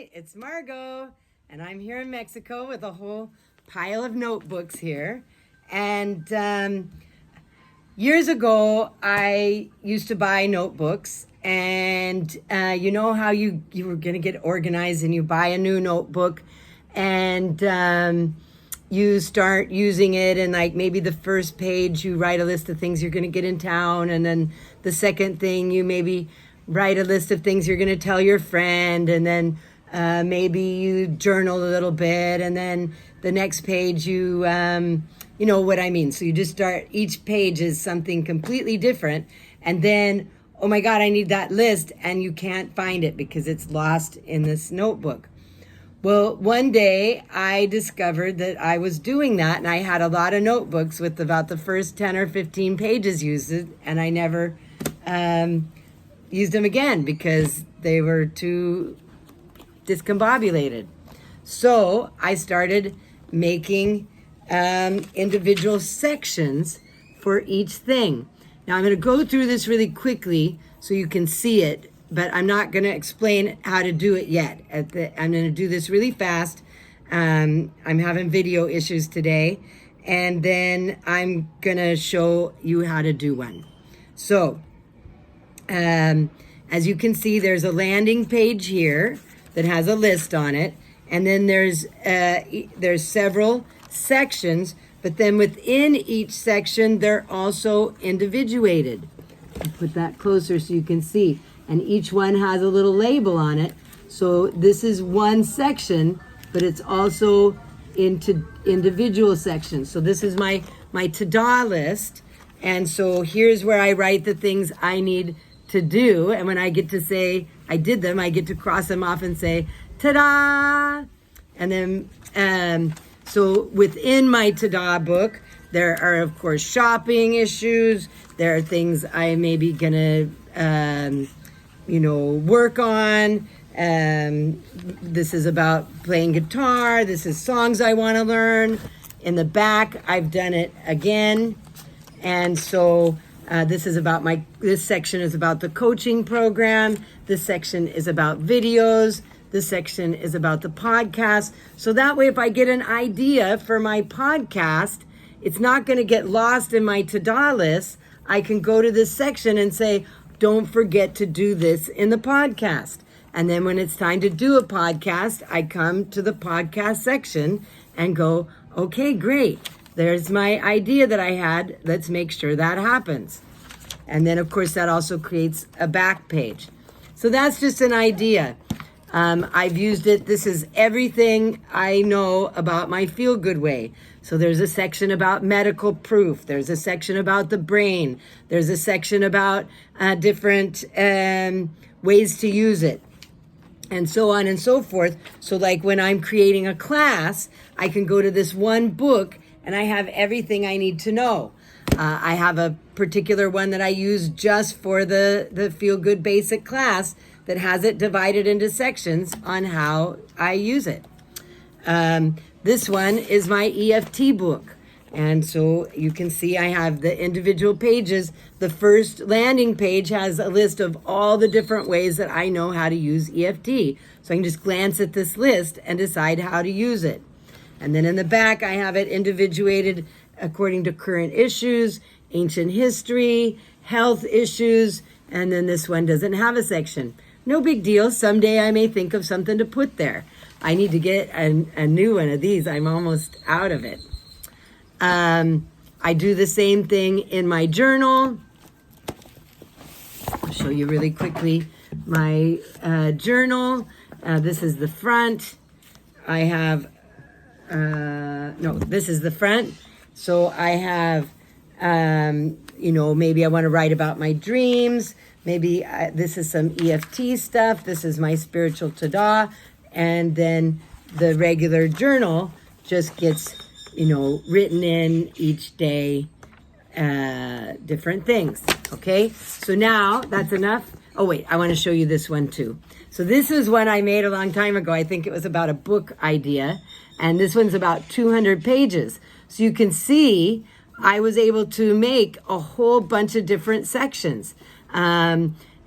Hi, it's Margot, and I'm here in Mexico with a whole pile of notebooks here. And years ago, I used to buy notebooks, and you know how you were going to get organized and you buy a new notebook, and you start using it, and like maybe the first page you write a list of things you're going to get in town, and then the second thing you maybe write a list of things you're going to tell your friend, and then maybe you journal a little bit, and then the next page you know what I mean. So you just start, each page is something completely different, and then, oh my God, I need that list, and you can't find it because it's lost in this notebook. Well, one day I discovered that I was doing that, and I had a lot of notebooks with about the first 10 or 15 pages used, and I never used them again because they were too discombobulated. So I started making individual sections for each thing. Now I'm going to go through this really quickly so you can see it, but I'm not going to explain how to do it yet. I'm going to do this really fast. I'm having video issues today, and then I'm going to show you how to do one. So as you can see, there's a landing page here that has a list on it, and then there's several sections, but then within each section they're also individuated. I'll put that closer so you can see, and each one has a little label on it. So this is one section, but it's also into individual sections. So this is my to-do list, and so here's where I write the things I need to do, and when I get to say I did them, I get to cross them off and say ta-da. And then so within my to-do book there are of course shopping issues, there are things I may be gonna work on. This is about playing guitar, this is songs I want to learn. In the back I've done it again, and so this section is about the coaching program. This section is about videos. This section is about the podcast. So that way, if I get an idea for my podcast, it's not going to get lost in my to-do list. I can go to this section and say, don't forget to do this in the podcast. And then when it's time to do a podcast, I come to the podcast section and go, okay, great. There's my idea that I had. Let's make sure that happens. And then, of course, that also creates a back page. So that's just an idea. I've used it. This is everything I know about my Feel Good Way. So there's a section about medical proof. There's a section about the brain. There's a section about different ways to use it, and so on and so forth. So like when I'm creating a class, I can go to this one book and I have everything I need to know. I have a particular one that I use just for the Feel Good Basic class that has it divided into sections on how I use it. This one is my EFT book. And so you can see I have the individual pages. The first landing page has a list of all the different ways that I know how to use EFT. So I can just glance at this list and decide how to use it. And then in the back, I have it individuated according to current issues, ancient history, health issues, and then this one doesn't have a section. No big deal. Someday I may think of something to put there. I need to get a new one of these. I'm almost out of it. I do the same thing in my journal. I'll show you really quickly my journal. This is the front. I have, this is the front. So I have, maybe I want to write about my dreams. Maybe this is some EFT stuff. This is my spiritual to-do. And then the regular journal just gets, written in each day, different things. Okay, so now that's enough. Oh wait, I want to show you this one too. So this is one I made a long time ago. I think it was about a book idea. And this one's about 200 pages. So you can see I was able to make a whole bunch of different sections.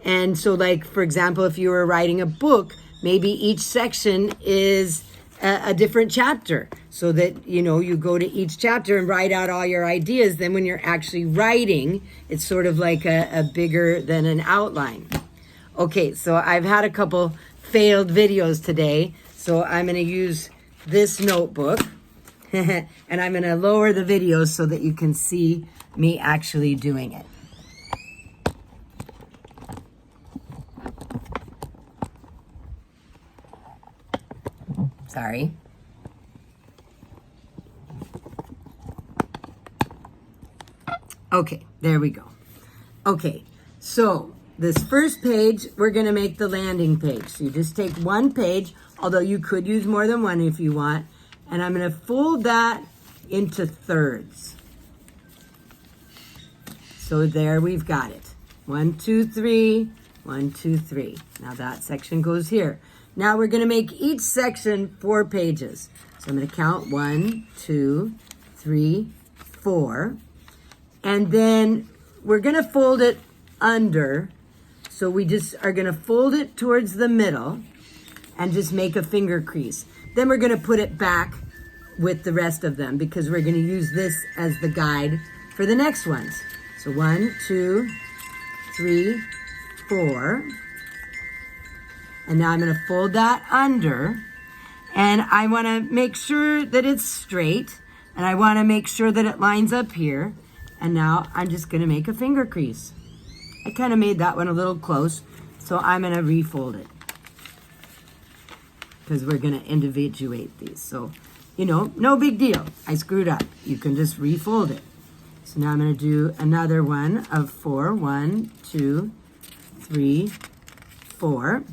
And so, like, for example, if you were writing a book, maybe each section is a different chapter, so that, you know, you go to each chapter and write out all your ideas. Then when you're actually writing, it's sort of like a bigger than an outline. Okay, so I've had a couple failed videos today, so I'm going to use this notebook and I'm going to lower the videos so that you can see me actually doing it. Sorry. Okay, there we go. Okay, so this first page, we're going to make the landing page. So you just take one page, although you could use more than one if you want, and I'm going to fold that into thirds. So there we've got it. 1, 2, 3, 1, 2, 3. Now that section goes here. Now we're going to make each section 4 pages. So I'm going to count 1, 2, 3, 4. And then we're going to fold it under. So we just are going to fold it towards the middle and just make a finger crease. Then we're going to put it back with the rest of them because we're going to use this as the guide for the next ones. So 1, 2, 3, 4. And now I'm going to fold that under, and I want to make sure that it's straight, and I want to make sure that it lines up here. And now I'm just going to make a finger crease. I kind of made that one a little close, so I'm going to refold it because we're going to individuate these. So, you know, no big deal. I screwed up. You can just refold it. So now I'm going to do another one of 4. 1, 2, 3, 4.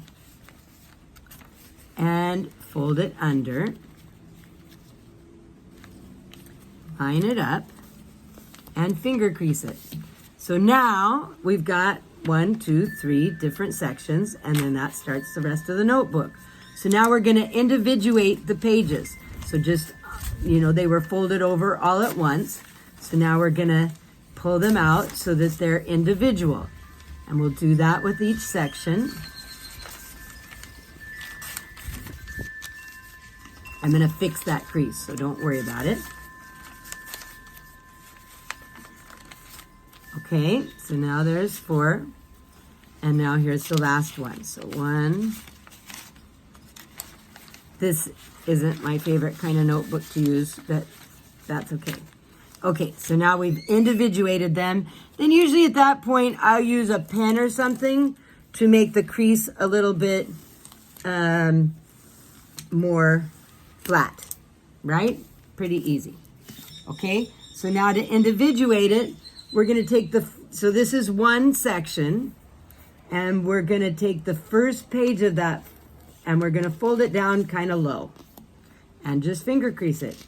And fold it under, line it up, and finger crease it. So now we've got 1, 2, 3 different sections, and then that starts the rest of the notebook. So now we're going to individuate the pages. So just, you know, they were folded over all at once. So now we're going to pull them out so that they're individual. And we'll do that with each section. I'm going to fix that crease, so don't worry about it. Okay, so now there's 4. And now here's the last one. So 1. This isn't my favorite kind of notebook to use, but that's okay. Okay, so now we've individuated them. Then usually at that point, I'll use a pen or something to make the crease a little bit more flat, right? Pretty easy. Okay, so now to individuate it, we're going to take so this is one section, and we're going to take the first page of that, and we're going to fold it down kind of low, and just finger crease it.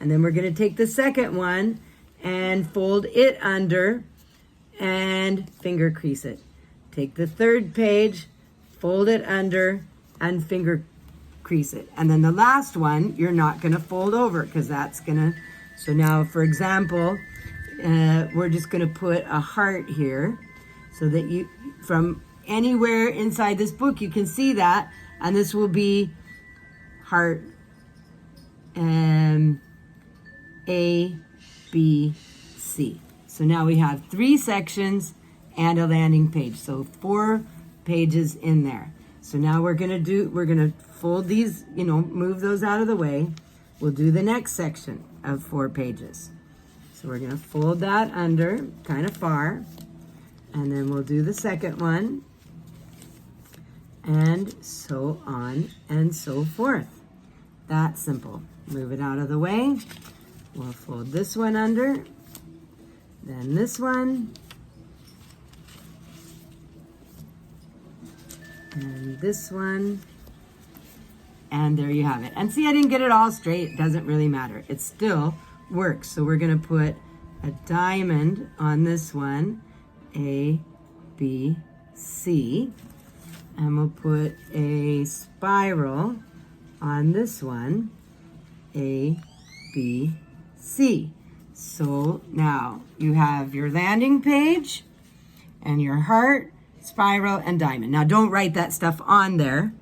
And then we're going to take the second one and fold it under and finger crease it. Take the third page, fold it under, and finger crease it. And then the last one, you're not going to fold over because that's going to, so now for example, we're just going to put a heart here so that you, from anywhere inside this book, you can see that. And this will be heart A, B, C. So now we have 3 sections and a landing page. So 4 pages in there. So now we're going to fold these, you know, move those out of the way. We'll do the next section of 4 pages. So we're going to fold that under kind of far. And then we'll do the second one. And so on and so forth. That simple. Move it out of the way. We'll fold this one under. Then this one. And this one. And there you have it. And see, I didn't get it all straight. It doesn't really matter. It still works. So we're going to put a diamond on this one. A, B, C. And we'll put a spiral on this one. A, B, C. So now you have your landing page and your heart spiral, and diamond. Now don't write that stuff on there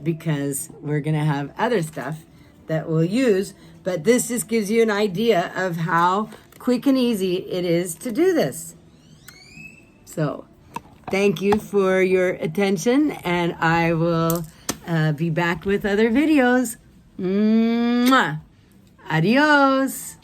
because we're gonna have other stuff that we'll use, but this just gives you an idea of how quick and easy it is to do this. So thank you for your attention, and I will be back with other videos. Mwah. Adios.